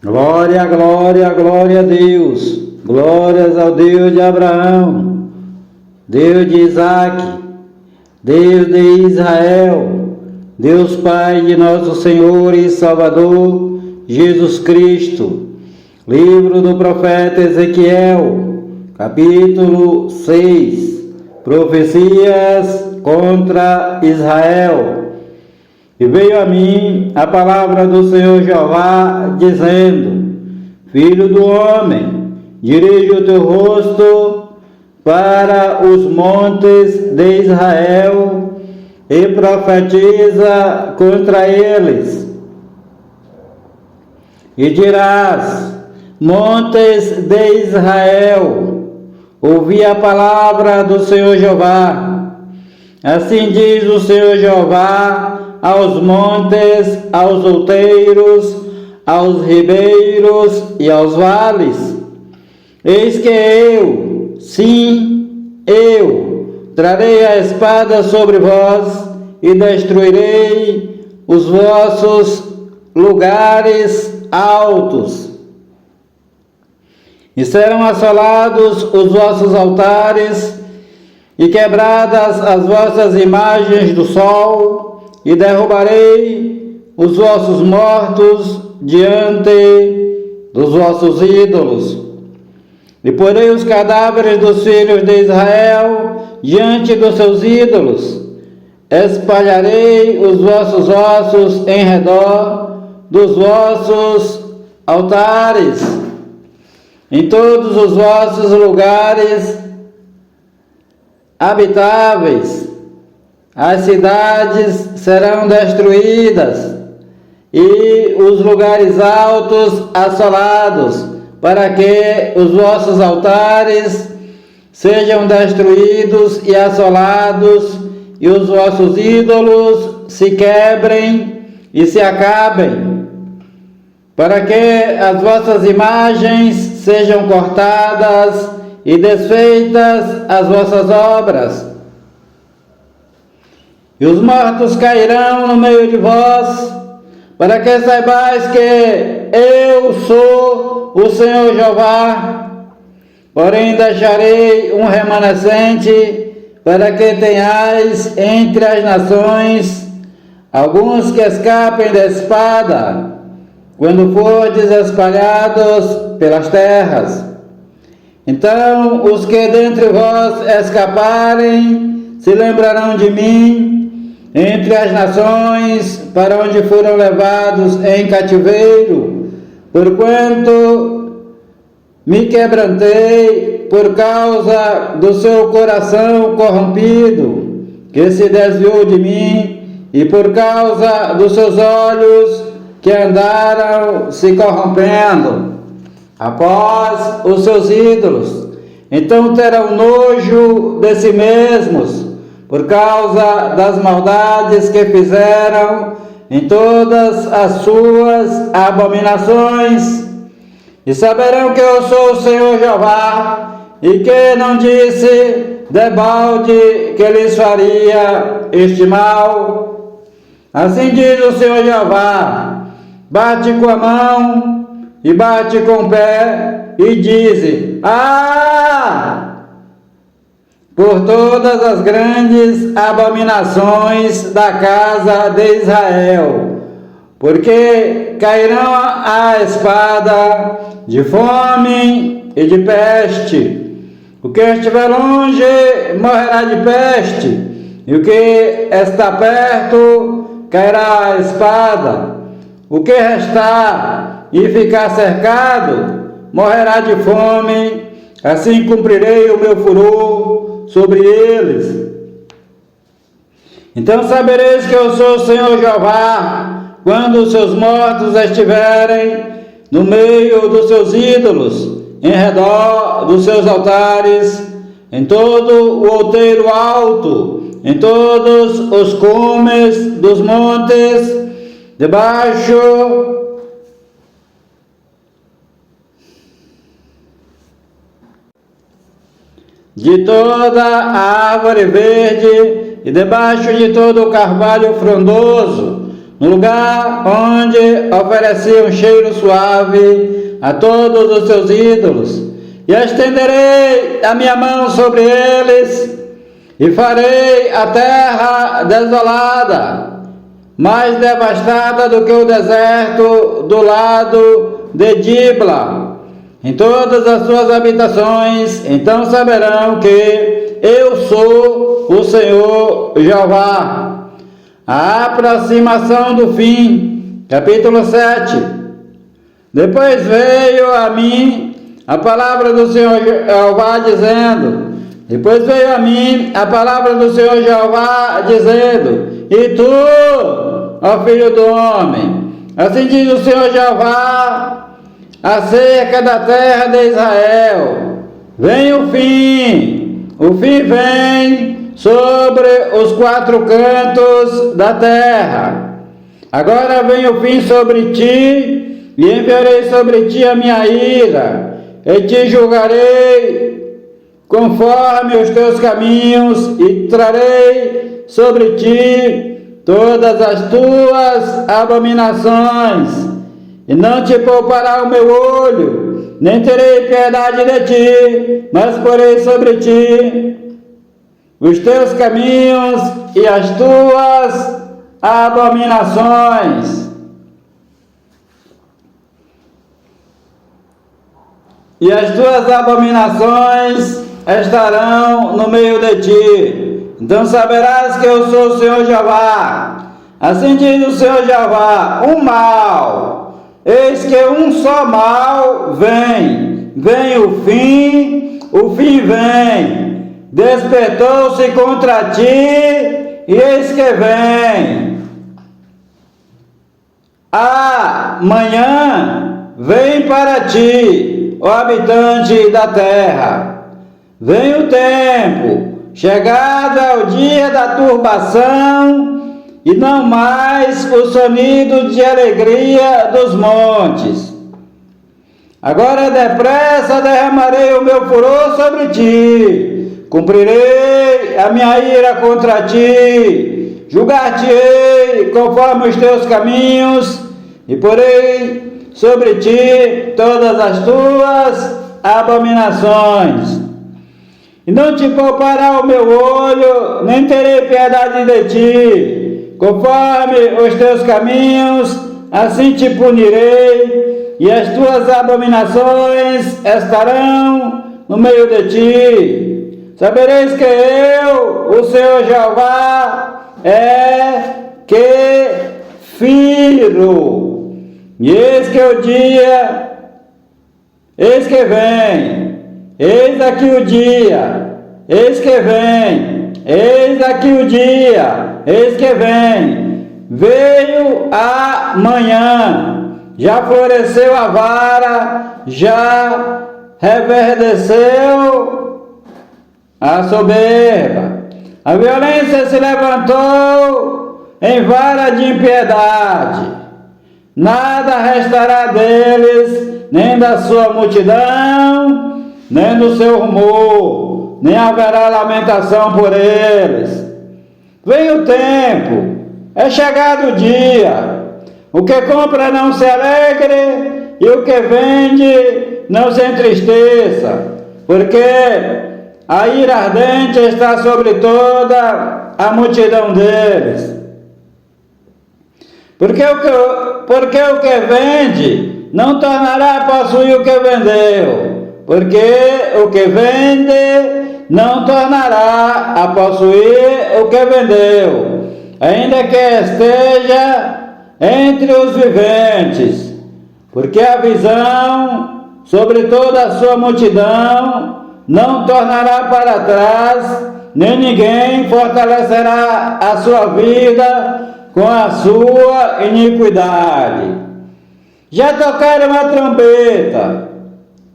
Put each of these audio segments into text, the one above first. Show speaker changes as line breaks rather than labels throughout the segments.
Glória, glória, glória a Deus. Glórias ao Deus de Abraão, Deus de Isaac, Deus de Israel, Deus Pai de nosso Senhor e Salvador, Jesus Cristo. Livro do profeta Ezequiel, capítulo 6. Profecias contra Israel. E veio a mim a palavra do Senhor Jeová, dizendo: Filho do homem, dirige o teu rosto para os montes de Israel e profetiza contra eles. E dirás: montes de Israel, ouvi a palavra do Senhor Jeová. Assim diz o Senhor Jeová aos montes, aos outeiros, aos ribeiros e aos vales: eis que eu, sim, eu, trarei a espada sobre vós e destruirei os vossos lugares altos. E serão assolados os vossos altares e quebradas as vossas imagens do sol, e derrubarei os vossos mortos diante dos vossos ídolos. E porei os cadáveres dos filhos de Israel diante dos seus ídolos. Espalharei os vossos ossos em redor dos vossos altares. Em todos os vossos lugares habitáveis, as cidades serão destruídas e os lugares altos assolados, para que os vossos altares sejam destruídos e assolados, e os vossos ídolos se quebrem e se acabem, para que as vossas imagens sejam cortadas e desfeitas as vossas obras. E os mortos cairão no meio de vós, para que saibais que eu sou o Senhor Jeová. Porém deixarei um remanescente, para que tenhais entre as nações alguns que escapem da espada, quando fordes espalhados pelas terras. Então os que dentre vós escaparem se lembrarão de mim entre as nações para onde foram levados em cativeiro, porquanto me quebrantei por causa do seu coração corrompido, que se desviou de mim, e por causa dos seus olhos que andaram se corrompendo após os seus ídolos. Então terão nojo de si mesmos, por causa das maldades que fizeram em todas as suas abominações, e saberão que eu sou o Senhor Jeová, e que não disse debalde que lhes faria este mal. Assim diz o Senhor Jeová: bate com a mão e bate com o pé, e dize: ah! Por todas as grandes abominações da casa de Israel, porque cairão a espada, de fome e de peste. O que estiver longe morrerá de peste, e o que está perto cairá a espada. O que restar e ficar cercado morrerá de fome. Assim cumprirei o meu furor sobre eles. Então sabereis que eu sou o Senhor Jeová, quando os seus mortos estiverem no meio dos seus ídolos, em redor dos seus altares, em todo o outeiro alto, em todos os cumes dos montes, debaixo de toda a árvore verde e debaixo de todo o carvalho frondoso, no lugar onde oferecia um cheiro suave a todos os seus ídolos, e estenderei a minha mão sobre eles, e farei a terra desolada, mais devastada do que o deserto do lado de Dibla, em todas as suas habitações. Então saberão que eu sou o Senhor Jeová. A aproximação do fim. Capítulo 7. Depois veio a mim a palavra do Senhor Jeová dizendo, e tu, ó filho do homem, assim diz o Senhor Jeová, acerca da terra de Israel, vem o fim vem sobre os 4 cantos da terra. Agora vem o fim sobre ti, e enviarei sobre ti a minha ira, e te julgarei conforme os teus caminhos, e trarei sobre ti todas as tuas abominações, e não te poupará o meu olho, nem terei piedade de ti, mas porei sobre ti os teus caminhos e as tuas abominações. E as tuas abominações estarão no meio de ti. Então saberás que eu sou o Senhor Jeová. Assim diz o Senhor Jeová, um mal, eis que um só mal vem o fim vem, despertou-se contra ti, e eis que vem. Amanhã vem para ti, ó habitante da terra, vem o tempo, chegado é o dia da turbação, e não mais o sonido de alegria dos montes. Agora depressa derramarei o meu furor sobre ti, cumprirei a minha ira contra ti, julgar-te-ei conforme os teus caminhos, e porei sobre ti todas as tuas abominações. E não te poupará o meu olho, nem terei piedade de ti, conforme os teus caminhos, assim te punirei, e as tuas abominações estarão no meio de ti. Sabereis que eu, o Senhor Jeová, que firo. E eis que o dia, eis que vem, eis aqui o dia, eis que vem, eis aqui o dia, eis que vem. Veio a manhã, já floresceu a vara, já reverdeceu a soberba. A violência se levantou em vara de impiedade. Nada restará deles, nem da sua multidão, nem do seu rumor, nem haverá lamentação por eles. Vem o tempo, é chegado o dia. O que compra não se alegre, e o que vende não se entristeça, porque a ira ardente está sobre toda a multidão deles. Porque o que vende não tornará a possuir o que vendeu, porque o que vende não tornará a possuir o que vendeu, ainda que esteja entre os viventes, porque a visão sobre toda a sua multidão não tornará para trás, nem ninguém fortalecerá a sua vida com a sua iniquidade. Já tocaram a trombeta,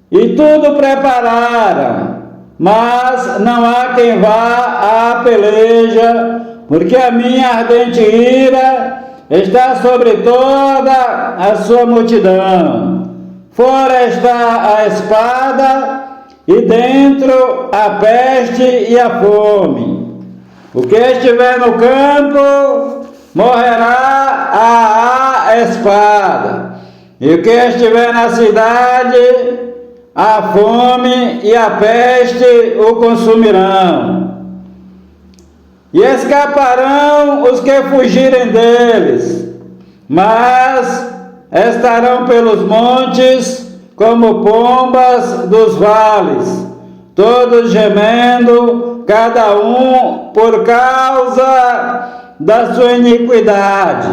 e tudo prepararam, mas não há quem vá à peleja, porque a minha ardente ira está sobre toda a sua multidão. Fora está a espada, e dentro a peste e a fome. O que estiver no campo, morrerá a espada, e o que estiver na cidade, a fome e a peste o consumirão. E escaparão os que fugirem deles, mas estarão pelos montes como pombas dos vales, todos gemendo, cada um por causa da sua iniquidade.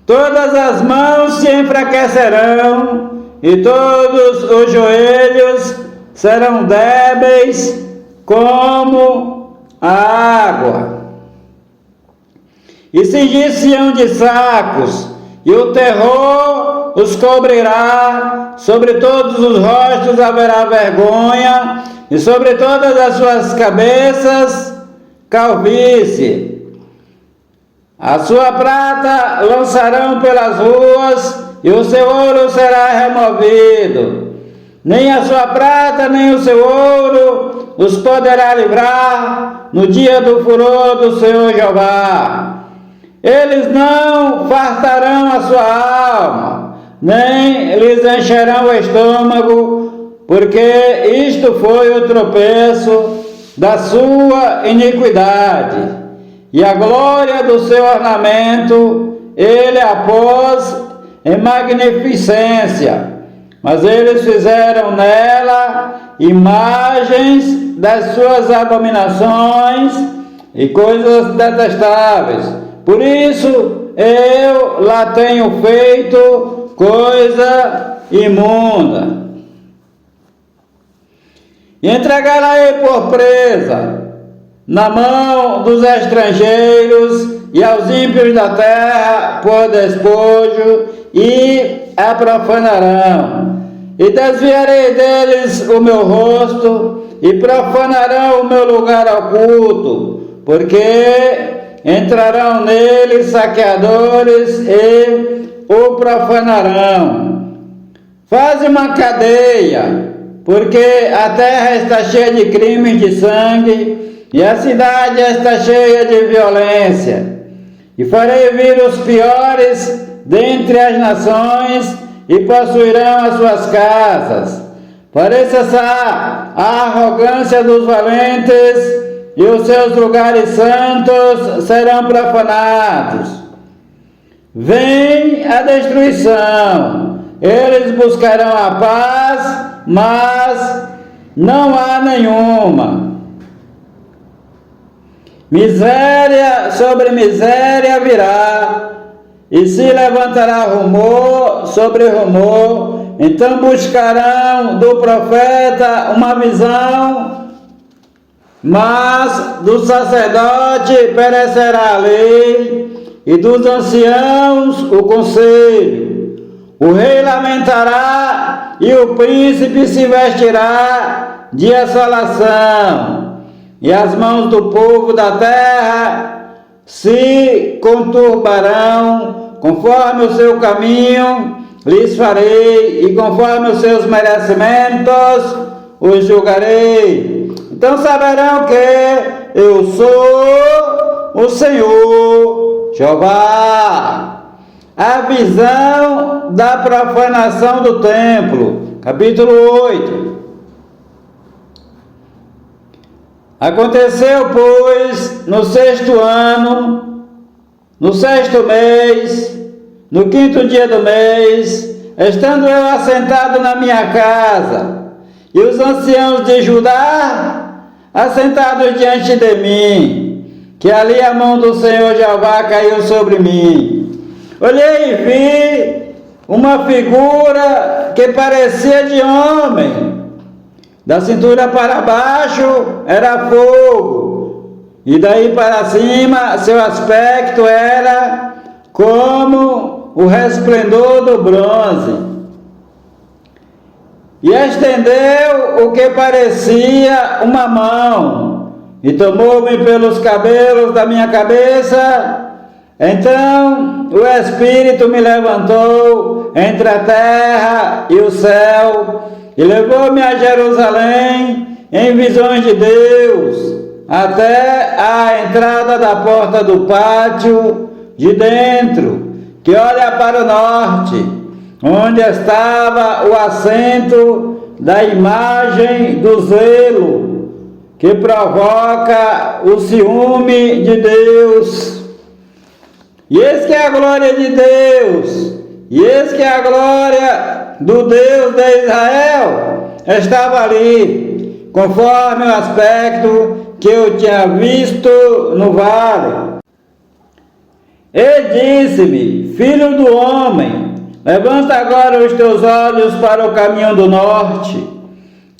Todas as mãos se enfraquecerão, e todos os joelhos serão débeis como a água. E cingir-se-ão de sacos, e o terror os cobrirá, sobre todos os rostos haverá vergonha, e sobre todas as suas cabeças calvície. A sua prata lançarão pelas ruas, e o seu ouro será removido. Nem a sua prata, nem o seu ouro os poderá livrar no dia do furor do Senhor Jeová. Eles não fartarão a sua alma, nem lhes encherão o estômago, porque isto foi o tropeço da sua iniquidade. E a glória do seu ornamento ele a pôs em magnificência, mas eles fizeram nela imagens das suas abominações e coisas detestáveis. Por isso eu lá tenho feito coisa imunda. E entregarei por presa na mão dos estrangeiros e aos ímpios da terra por despojo, e a profanarão. E desviarei deles o meu rosto, e profanarão o meu lugar oculto, porque entrarão nele saqueadores e o profanarão. Faze uma cadeia, porque a terra está cheia de crimes de sangue, e a cidade está cheia de violência. E farei vir os piores dentre as nações, e possuirão as suas casas. Farei cessar a arrogância dos valentes, e os seus lugares santos serão profanados. Vem a destruição, eles buscarão a paz, mas não há nenhuma. Miséria sobre miséria virá, e se levantará rumor sobre rumor. Então buscarão do profeta uma visão, mas do sacerdote perecerá a lei, e dos anciãos o conselho. O rei lamentará, e o príncipe se vestirá de assolação, e as mãos do povo da terra se conturbarão. Conforme o seu caminho lhes farei, e conforme os seus merecimentos os julgarei. Então saberão que eu sou o Senhor Jeová. A visão da profanação do templo, capítulo 8. Aconteceu, pois, no 6º ano, no 6º mês, no 5º dia do mês, estando eu assentado na minha casa, e os anciãos de Judá assentados diante de mim, que ali a mão do Senhor Jeová caiu sobre mim. Olhei e vi uma figura que parecia de homem. Da cintura para baixo era fogo, e daí para cima seu aspecto era como o resplendor do bronze. E estendeu o que parecia uma mão, e tomou-me pelos cabelos da minha cabeça. Então o Espírito me levantou entre a terra e o céu, e levou-me a Jerusalém em visões de Deus, até a entrada da porta do pátio, de dentro, que olha para o norte, onde estava o assento da imagem do zelo, que provoca o ciúme de Deus. E eis que a glória de Deus, e eis que a glória do Deus de Israel estava ali, conforme o aspecto que eu tinha visto no vale. E disse-me: filho do homem, levanta agora os teus olhos para o caminho do norte.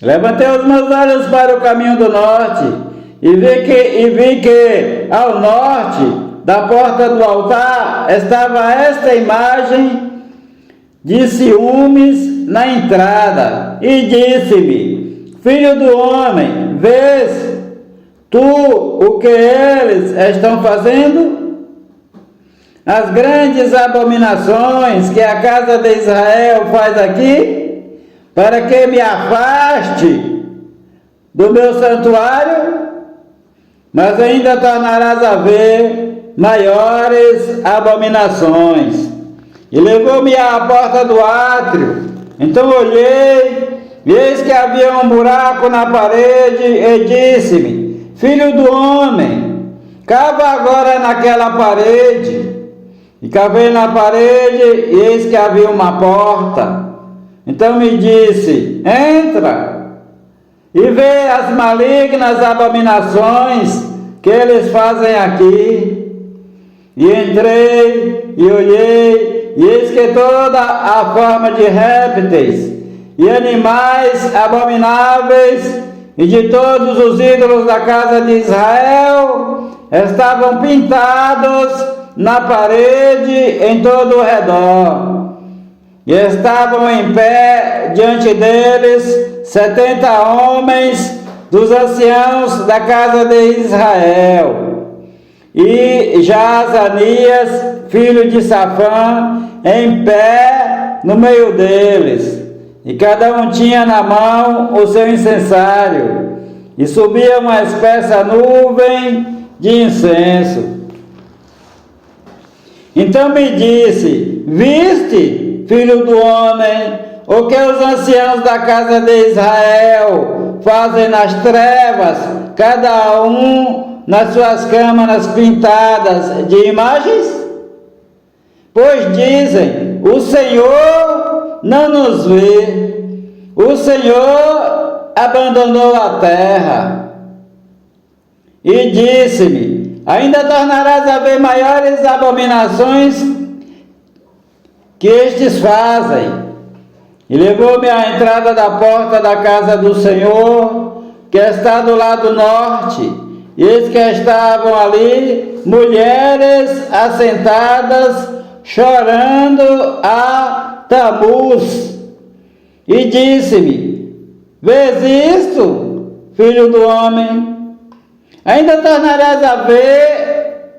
Levantei os meus olhos para o caminho do norte, e vi que ao norte da porta do altar estava esta imagem de ciúmes na entrada. E disse-me: filho do homem, vês tu o que eles estão fazendo? As grandes abominações que a casa de Israel faz aqui, para que me afaste do meu santuário, mas ainda tornarás a ver maiores abominações. E levou-me à porta do átrio. Então olhei, e eis que havia um buraco na parede, e disse-me: filho do homem, cava agora naquela parede. E cavei na parede, e eis que havia uma porta. Então me disse: entra, e vê as malignas abominações que eles fazem aqui. E entrei, e olhei, e eis que toda a forma de répteis, e animais abomináveis, e de todos os ídolos da casa de Israel, estavam pintados na parede em todo o redor. E estavam em pé diante deles 70 homens dos anciãos da casa de Israel. E Jaazanias, filho de Safã, em pé no meio deles. E cada um tinha na mão o seu incensário. E subia uma espessa nuvem de incenso. Então me disse: viste, filho do homem, o que os anciãos da casa de Israel fazem nas trevas, cada um nas suas câmaras pintadas de imagens? Pois dizem: o Senhor não nos vê, o Senhor abandonou a terra. E disse-me: ainda tornarás a ver maiores abominações que estes fazem. E levou-me à entrada da porta da casa do Senhor, que está do lado norte. E eis que estavam ali mulheres assentadas, chorando a Tamuz. E disse-me: vês isto, filho do homem? Ainda tornarás a ver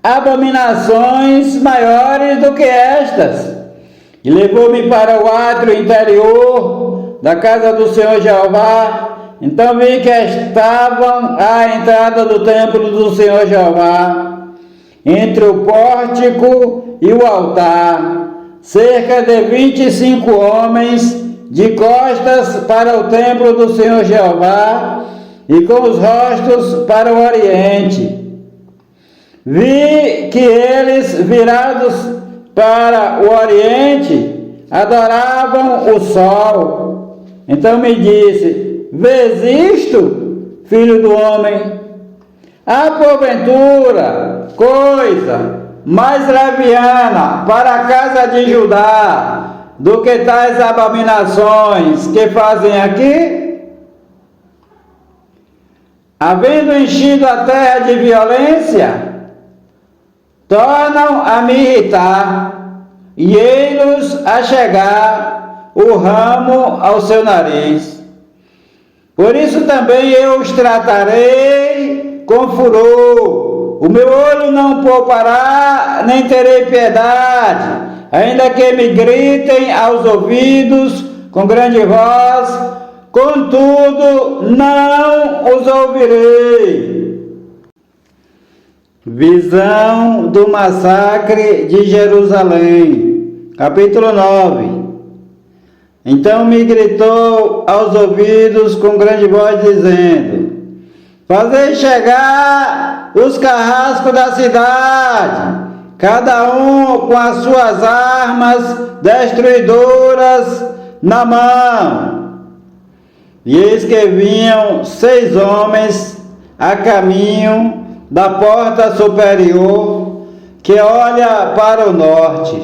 abominações maiores do que estas. E levou-me para o átrio interior da casa do Senhor Jeová. Então vi que estavam à entrada do templo do Senhor Jeová, entre o pórtico e o altar, cerca de 25 homens, de costas para o templo do Senhor Jeová, e com os rostos para o oriente. Vi que eles, virados para o oriente, adoravam o sol. Então me disse: vês isto, filho do homem? Há porventura coisa mais leviana para a casa de Judá do que tais abominações que fazem aqui? Havendo enchido a terra de violência, tornam a me irritar, e ei-los a chegar o ramo ao seu nariz. Por isso também eu os tratarei com furor. O meu olho não poupará, nem terei piedade, ainda que me gritem aos ouvidos com grande voz, contudo não os ouvirei. Visão do massacre de Jerusalém, capítulo 9. Então me gritou aos ouvidos com grande voz, dizendo: fazei chegar os carrascos da cidade, cada um com as suas armas destruidoras na mão. E eis que vinham 6 homens a caminho da porta superior, que olha para o norte,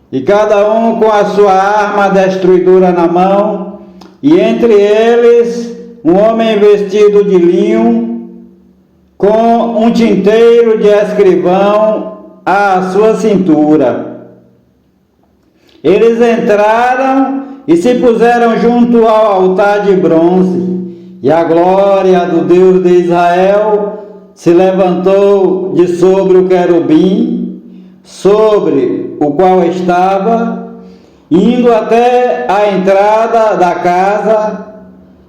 e cada um com a sua arma destruidora na mão, e entre eles um homem vestido de linho, com um tinteiro de escrivão à sua cintura. Eles entraram e se puseram junto ao altar de bronze, e a glória do Deus de Israel se levantou de sobre o querubim, sobre o qual estava, indo até a entrada da casa,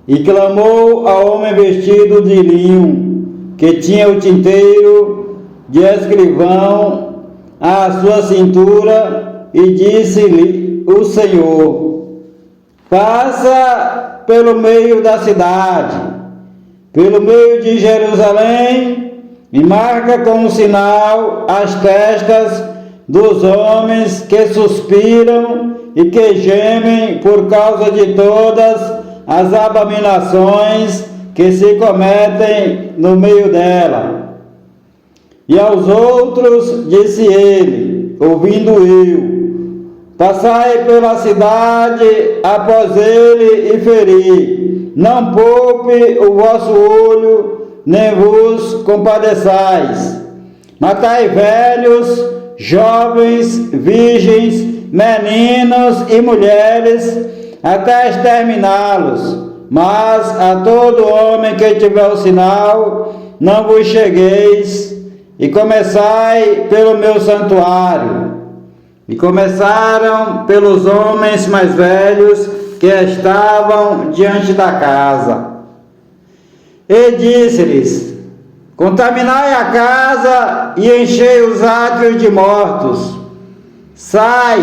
e clamou ao homem vestido de linho, que tinha o tinteiro de escrivão à sua cintura, e disse-lhe o Senhor: passa pelo meio da cidade, pelo meio de Jerusalém, e marca como sinal as testas dos homens que suspiram e que gemem por causa de todas as abominações que se cometem no meio dela. E aos outros disse ele, ouvindo eu: passai pela cidade após ele e feri. Não poupe o vosso olho, nem vos compadeçais. Matai velhos, jovens, virgens, meninos e mulheres, até exterminá-los. Mas a todo homem que tiver o sinal, não vos chegueis, e começai pelo meu santuário. E começaram pelos homens mais velhos que estavam diante da casa. E disse-lhes: contaminai a casa e enchei os átrios de mortos. Sai!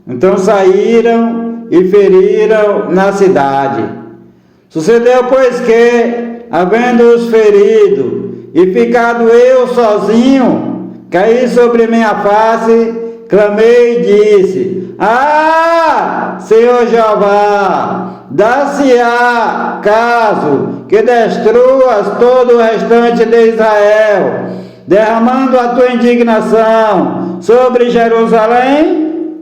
Então saíram e feriram na cidade. Sucedeu, pois, que, havendo-os ferido e ficado eu sozinho, caí sobre minha face, clamei e disse: ah, Senhor Jeová, dá-se-á caso que destruas todo o restante de Israel, derramando a tua indignação sobre Jerusalém?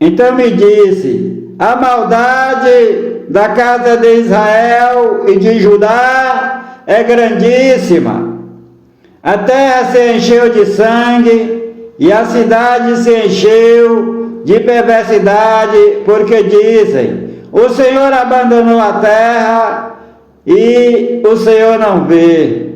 Então me disse: a maldade da casa de Israel e de Judá é grandíssima. A terra se encheu de sangue e a cidade se encheu de perversidade, porque dizem: o Senhor abandonou a terra e o Senhor não vê.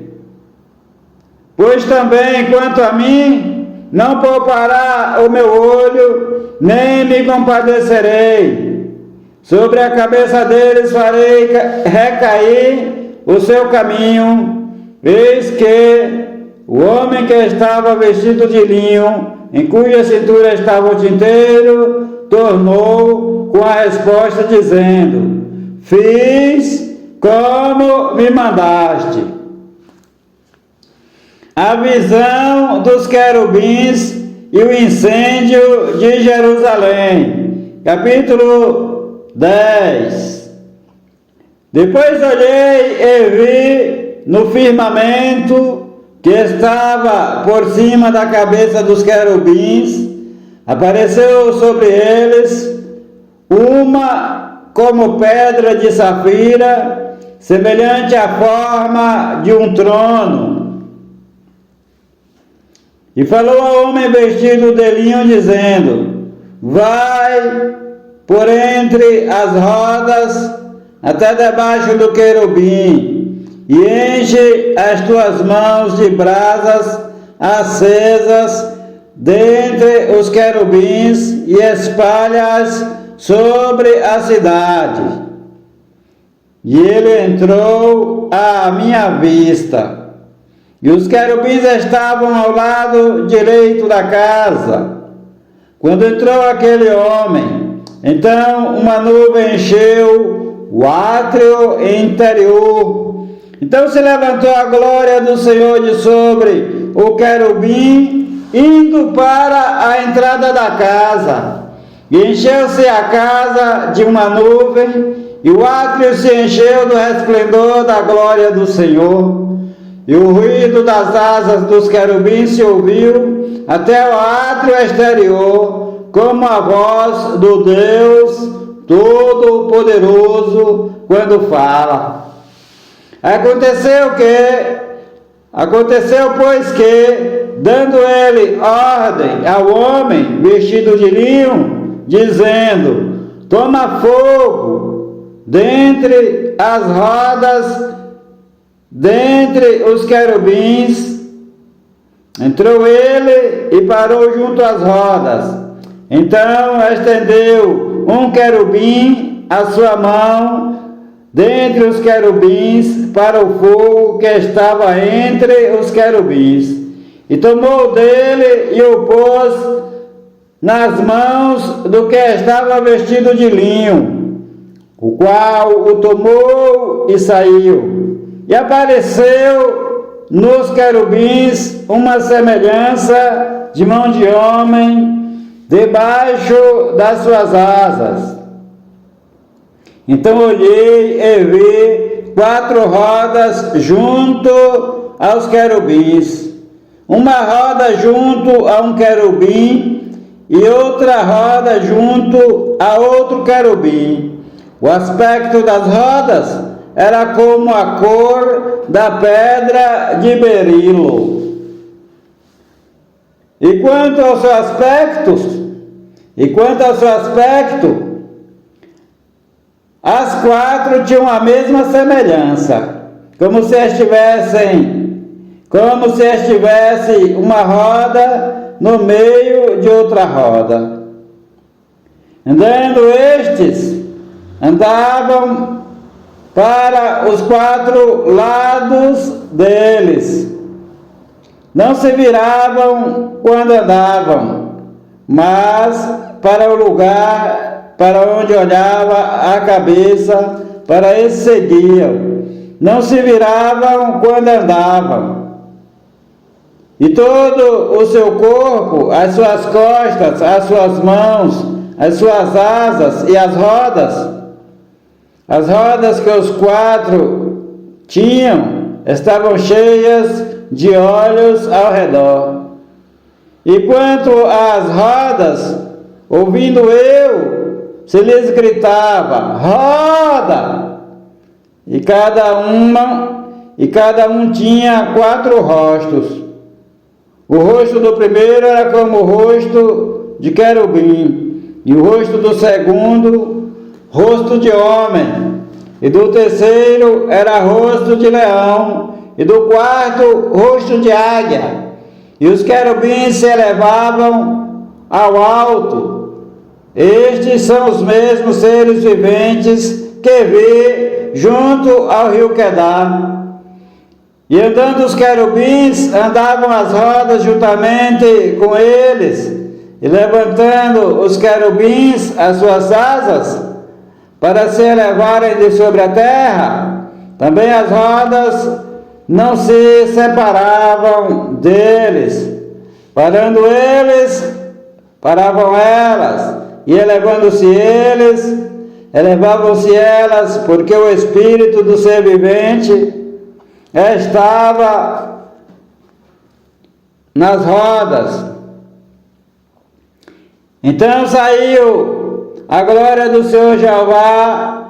Pois também, quanto a mim, não poupará o meu olho, nem me compadecerei. Sobre a cabeça deles farei recair o seu caminho. Eis que o homem que estava vestido de linho, em cuja cintura estava o tinteiro, tornou com a resposta dizendo: fiz como me mandaste. A visão dos querubins e o incêndio de Jerusalém. Capítulo 10. Depois olhei e vi no firmamento que estava por cima da cabeça dos querubins, apareceu sobre eles uma como pedra de safira, semelhante à forma de um trono. E falou ao homem vestido de linho, dizendo: vai por entre as rodas até debaixo do querubim, e enche as tuas mãos de brasas acesas dentre os querubins, e espalha-as sobre a cidade. E ele entrou à minha vista, e os querubins estavam ao lado direito da casa. Quando entrou aquele homem, então uma nuvem encheu o átrio interior. Então se levantou a glória do Senhor de sobre o querubim, indo para a entrada da casa. E encheu-se a casa de uma nuvem, e o átrio se encheu do resplendor da glória do Senhor. E o ruído das asas dos querubins se ouviu até o átrio exterior, como a voz do Deus Todo-Poderoso quando fala. Aconteceu, pois, que, dando ele ordem ao homem vestido de linho, dizendo: toma fogo dentre as rodas, dentre os querubins, entrou ele e parou junto às rodas. Então estendeu um querubim a sua mão dentre os querubins para o fogo que estava entre os querubins, e tomou dele e o pôs nas mãos do que estava vestido de linho, o qual o tomou e saiu. E apareceu nos querubins uma semelhança de mão de homem debaixo das suas asas. Então olhei e vi 4 rodas junto aos querubins, uma roda junto a um querubim e outra roda junto a outro querubim. O aspecto das rodas era como a cor da pedra de berilo. E quanto ao seu aspecto, as 4 tinham a mesma semelhança, como se estivesse uma roda no meio de outra roda. Andavam para os 4 lados deles. Não se viravam quando andavam, mas para o lugar para onde olhava a cabeça, para esse seguiam. Não se viravam quando andavam. E todo o seu corpo, as suas costas, as suas mãos, as suas asas e as rodas que os 4 tinham, estavam cheias de olhos ao redor. E quanto às rodas, ouvindo eu, se lhes gritava: roda! E cada um tinha 4 rostos. O rosto do primeiro era como o rosto de querubim, e o rosto do segundo, rosto de homem, e do terceiro era rosto de leão, e do quarto, rosto de águia. E os querubins se elevavam ao alto. Estes são os mesmos seres viventes que vi junto ao rio Quedar. E andando os querubins, andavam as rodas juntamente com eles, e levantando os querubins as suas asas, para se elevarem de sobre a terra, também as rodas não se separavam deles. Parando eles, paravam elas, e elevando-se eles, elevavam-se elas, porque o Espírito do ser vivente estava nas rodas. Então saiu a glória do Senhor Jeová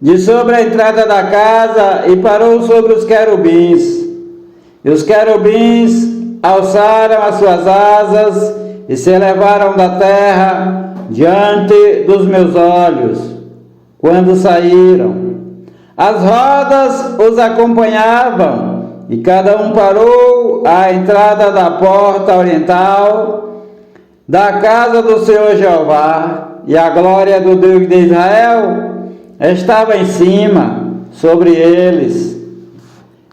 de sobre a entrada da casa e parou sobre os querubins. E os querubins alçaram as suas asas e se elevaram da terra diante dos meus olhos, quando saíram. As rodas os acompanhavam, e cada um parou à entrada da porta oriental da casa do Senhor Jeová, e a glória do Deus de Israel estava em cima, sobre eles.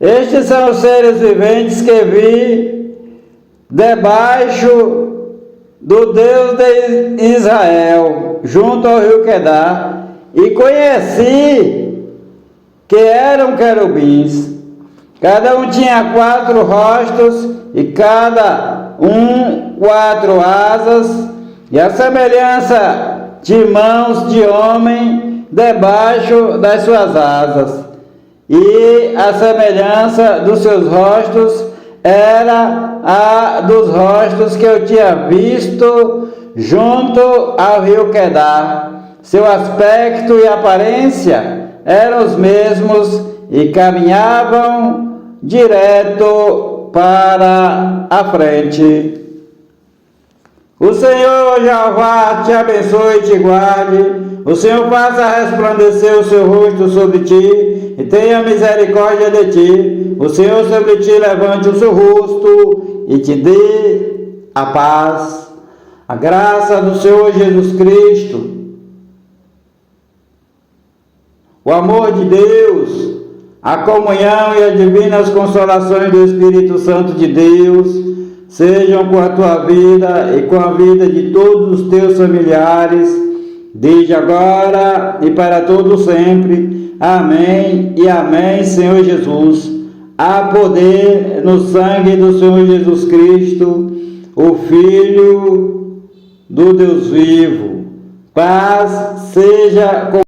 Estes são os seres viventes que vi debaixo do Deus de Israel, junto ao rio Quedar, e conheci que eram querubins. Cada um tinha 4 rostos, e cada um 4 asas, e a semelhança de mãos de homem debaixo das suas asas. E a semelhança dos seus rostos era a dos rostos que eu tinha visto junto ao rio Quedar. Seu aspecto e aparência eram os mesmos e caminhavam direto para a frente. O Senhor Jeová te abençoe e te guarde. O Senhor faça resplandecer o seu rosto sobre ti e tenha misericórdia de ti. O Senhor sobre ti levante o seu rosto e te dê a paz. A graça do Senhor Jesus Cristo, o amor de Deus, a comunhão e as divinas consolações do Espírito Santo de Deus sejam com a tua vida e com a vida de todos os teus familiares, desde agora e para todo sempre. Amém e amém, Senhor Jesus. Há poder no sangue do Senhor Jesus Cristo, o Filho do Deus vivo. Paz seja com